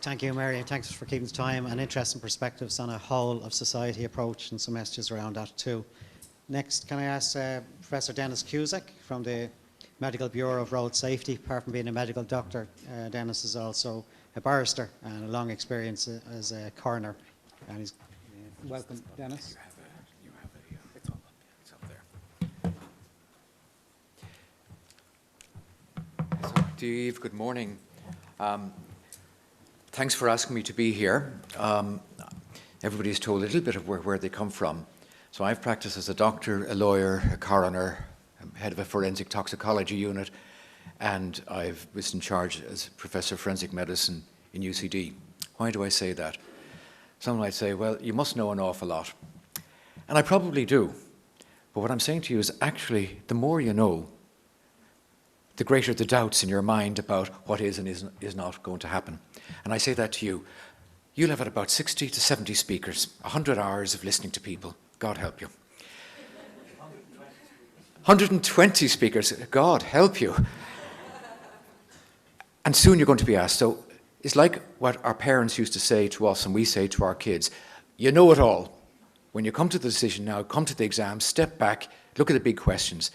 Thank you, Mary, and thanks for keeping the time and interesting perspectives on a whole of society approach and some messages around that too. Next, can I ask Professor Denis Cusack from the Medical Bureau of Road Safety. Apart from being a medical doctor, Denis is also a barrister and a long experience as a coroner. And he's welcome, Denis. It's up there. So, Dave, good morning. Thanks for asking me to be here. Everybody's told a little bit of where they come from. So I've practiced as a doctor, a lawyer, a coroner, head of a forensic toxicology unit, and I was in charge as Professor of Forensic Medicine in UCD. Why do I say that? Some might say, well, you must know an awful lot. And I probably do. But what I'm saying to you is actually, the more you know, the greater the doubts in your mind about what is and is not going to happen. And I say that to you. You'll have had about 60 to 70 speakers, 100 hours of listening to people. God help you. 120 speakers. God help you. And soon you're going to be asked. So it's like what our parents used to say to us and we say to our kids. You know it all. When you come to the decision now, come to the exam, step back, look at the big questions.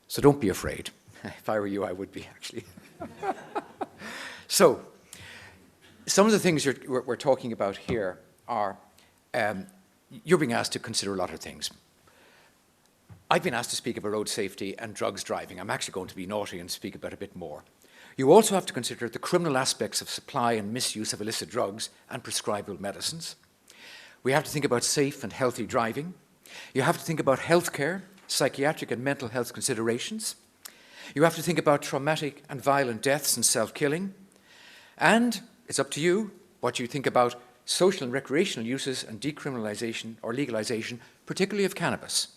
So don't be afraid. If I were you, I would be, actually. So, some of the things we're talking about here are, you're being asked to consider a lot of things. I've been asked to speak about road safety and drugs driving. I'm actually going to be naughty and speak about a bit more. You also have to consider the criminal aspects of supply and misuse of illicit drugs and prescribable medicines. We have to think about safe and healthy driving. You have to think about healthcare, psychiatric and mental health considerations. You have to think about traumatic and violent deaths and self-killing. And it's up to you what you think about social and recreational uses and decriminalization or legalization, particularly of cannabis.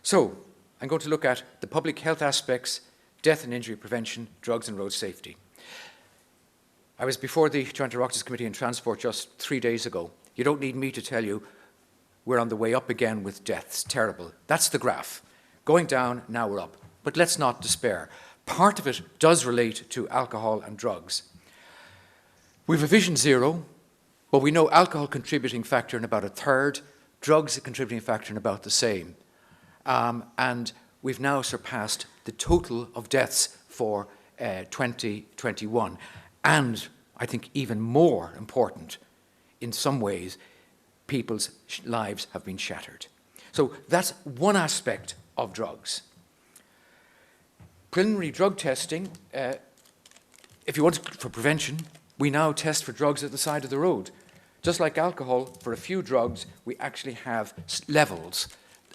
So, I'm going to look at the public health aspects, death and injury prevention, drugs and road safety. I was before the Joint Oireachtas Committee on Transport just 3 days ago. You don't need me to tell you we're on the way up again with deaths. Terrible. That's the graph. Going down, now we're up. But let's not despair. Part of it does relate to alcohol and drugs. We've a vision zero, but we know alcohol contributing factor in about a third, drugs a contributing factor in about the same. And we've now surpassed the total of deaths for 2021. And I think even more important, in some ways, people's lives have been shattered. So that's one aspect of drugs. Preliminary drug testing, if you want for prevention, we now test for drugs at the side of the road. Just like alcohol, for a few drugs, we actually have levels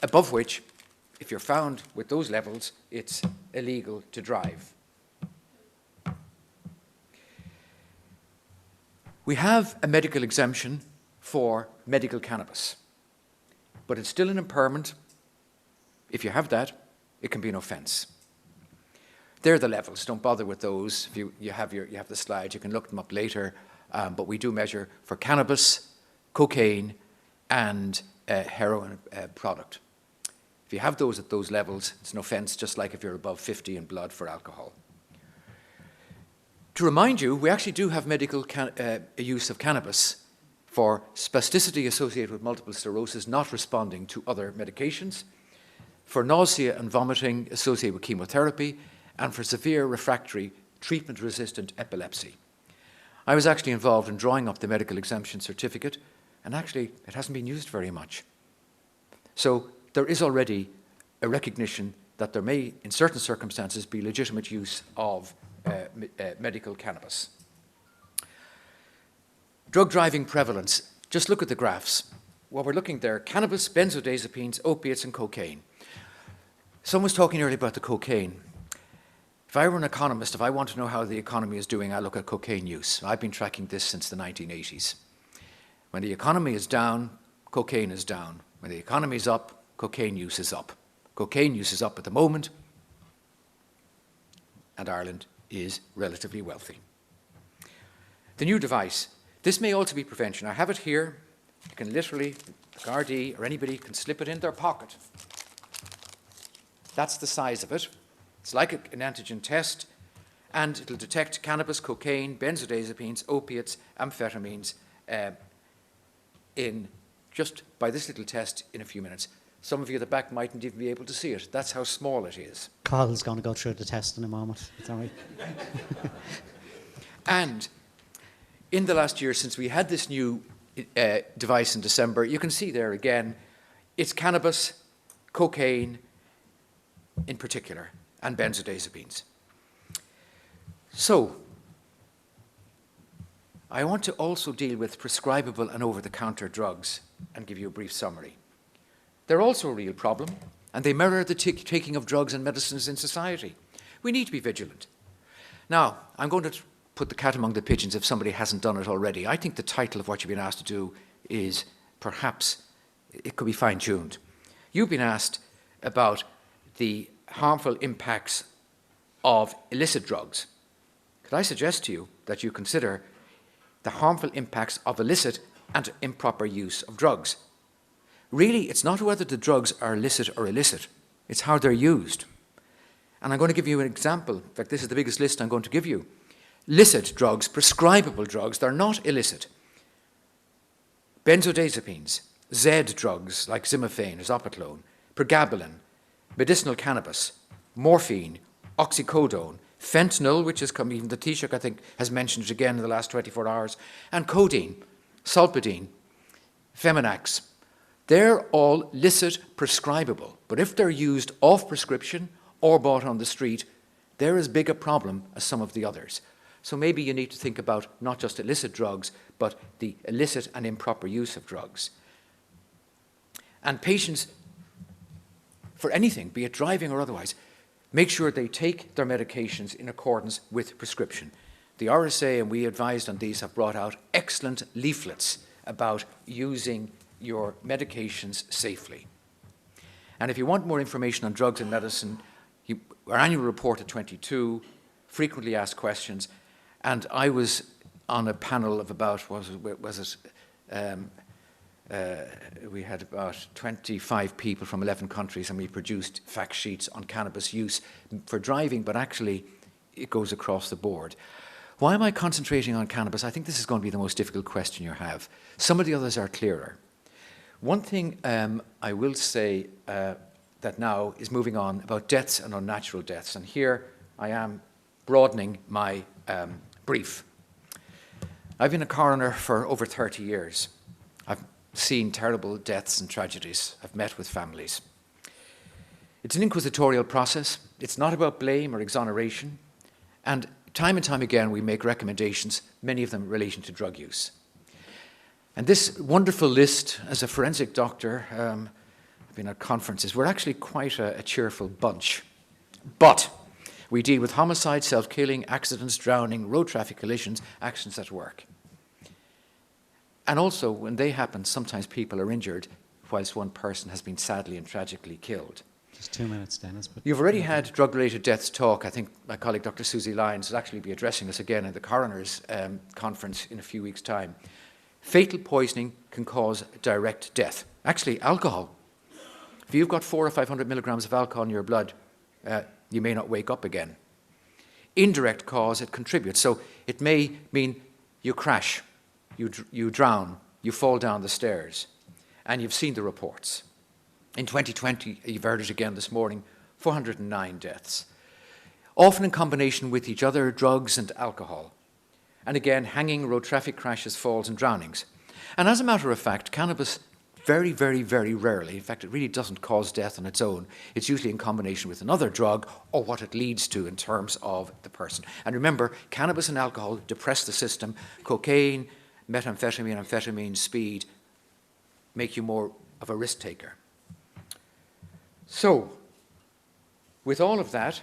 above which, if you're found with those levels, it's illegal to drive. We have a medical exemption for medical cannabis, but it's still an impairment. If you have that, it can be an offence. They're the levels. Don't bother with those. If you have the slides, you can look them up later. But we do measure for cannabis, cocaine, and heroin product. If you have those at those levels, it's an offence, just like if you're above 50 in blood for alcohol. To remind you, we actually do have medical use of cannabis for spasticity associated with multiple sclerosis not responding to other medications, for nausea and vomiting associated with chemotherapy, and for severe refractory treatment-resistant epilepsy. I was actually involved in drawing up the medical exemption certificate, and actually it hasn't been used very much. So there is already a recognition that there may, in certain circumstances, be legitimate use of medical cannabis. Drug driving prevalence. Just look at the graphs. What we're looking there, cannabis, benzodiazepines, opiates, and cocaine. Someone was talking earlier about the cocaine. If I were an economist, if I want to know how the economy is doing, I look at cocaine use. I've been tracking this since the 1980s. When the economy is down, cocaine is down. When the economy is up, cocaine use is up. Cocaine use is up at the moment, and Ireland is relatively wealthy. The new device. This may also be prevention. I have it here. You can literally, the Gardaí or anybody can slip it in their pocket. That's the size of it. It's like an antigen test, and it'll detect cannabis, cocaine, benzodiazepines, opiates, amphetamines in just by this little test in a few minutes. Some of you at the back mightn't even be able to see it. That's how small it is. Carl's going to go through the test in a moment. Is that right? And in the last year, since we had this new device in December, you can see there again, it's cannabis, cocaine in particular, and benzodiazepines. So, I want to also deal with prescribable and over-the-counter drugs and give you a brief summary. They're also a real problem, and they mirror the taking of drugs and medicines in society. We need to be vigilant. Now, I'm going to put the cat among the pigeons if somebody hasn't done it already. I think the title of what you've been asked to do is perhaps, it could be fine-tuned. You've been asked about the harmful impacts of illicit drugs. Could I suggest to you that you consider the harmful impacts of illicit and improper use of drugs? Really, it's not whether the drugs are licit or illicit, it's how they're used. And I'm going to give you an example. In fact, this is the biggest list I'm going to give you. Licit drugs, prescribable drugs, they're not illicit. Benzodiazepines, Z drugs like Zimifene, Zopiclone, pregabalin, medicinal cannabis, morphine, oxycodone, fentanyl, which has come, even the Taoiseach, I think, has mentioned it again in the last 24 hours, and codeine, sulpidine, Feminax. They're all licit prescribable, but if they're used off prescription or bought on the street, they're as big a problem as some of the others. So maybe you need to think about not just illicit drugs, but the illicit and improper use of drugs. And patients, for anything, be it driving or otherwise, make sure they take their medications in accordance with prescription. The RSA, and we advised on these, have brought out excellent leaflets about using your medications safely. And if you want more information on drugs and medicine, our annual report at 22, frequently asked questions, and I was on a panel of about, we had about 25 people from 11 countries, and we produced fact sheets on cannabis use for driving, but actually it goes across the board. Why am I concentrating on cannabis? I think this is going to be the most difficult question you have. Some of the others are clearer. One thing I will say that now is moving on about deaths and unnatural deaths, and here I am broadening my brief. I've been a coroner for over 30 years. I've seen terrible deaths and tragedies. I've met with families. It's an inquisitorial process. It's not about blame or exoneration. And time again, we make recommendations, many of them relating to drug use. And this wonderful list, as a forensic doctor, I've been at conferences, we're actually quite a cheerful bunch. But we deal with homicide, self-killing, accidents, drowning, road traffic collisions, accidents at work. And also, when they happen, sometimes people are injured, whilst one person has been sadly and tragically killed. Just 2 minutes, Dennis. But you've already had drug-related deaths talk. I think my colleague Dr. Susie Lyons will actually be addressing us again at the coroner's conference in a few weeks' time. Fatal poisoning can cause direct death. Actually, alcohol. If you've got 400 or 500 milligrams of alcohol in your blood, you may not wake up again. Indirect cause, it contributes. So it may mean you crash, you drown, you fall down the stairs, and you've seen the reports. In 2020, you've heard it again this morning, 409 deaths. Often in combination with each other, drugs and alcohol. And again, hanging, road traffic crashes, falls and drownings. And as a matter of fact, cannabis very, very, very rarely, in fact, it really doesn't cause death on its own. It's usually in combination with another drug or what it leads to in terms of the person. And remember, cannabis and alcohol depress the system. Cocaine, methamphetamine, amphetamine, speed make you more of a risk taker. So, with all of that,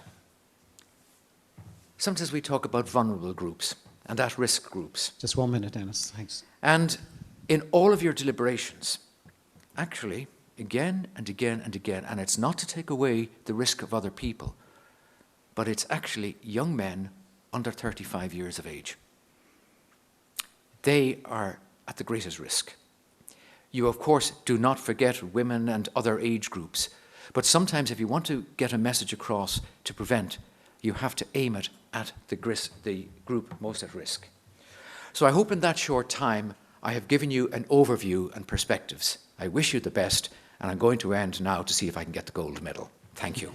sometimes we talk about vulnerable groups and at-risk groups. just 1 minute, Dennis. Thanks. And in all of your deliberations, actually, again and again and again, and it's not to take away the risk of other people, but it's actually young men under 35 years of age. They are at the greatest risk. You, of course, do not forget women and other age groups, but sometimes if you want to get a message across to prevent, You have to aim it at the group most at risk. So I hope in that short time I have given you an overview and perspectives. I wish you the best, and I'm going to end now to see if I can get the gold medal. Thank you.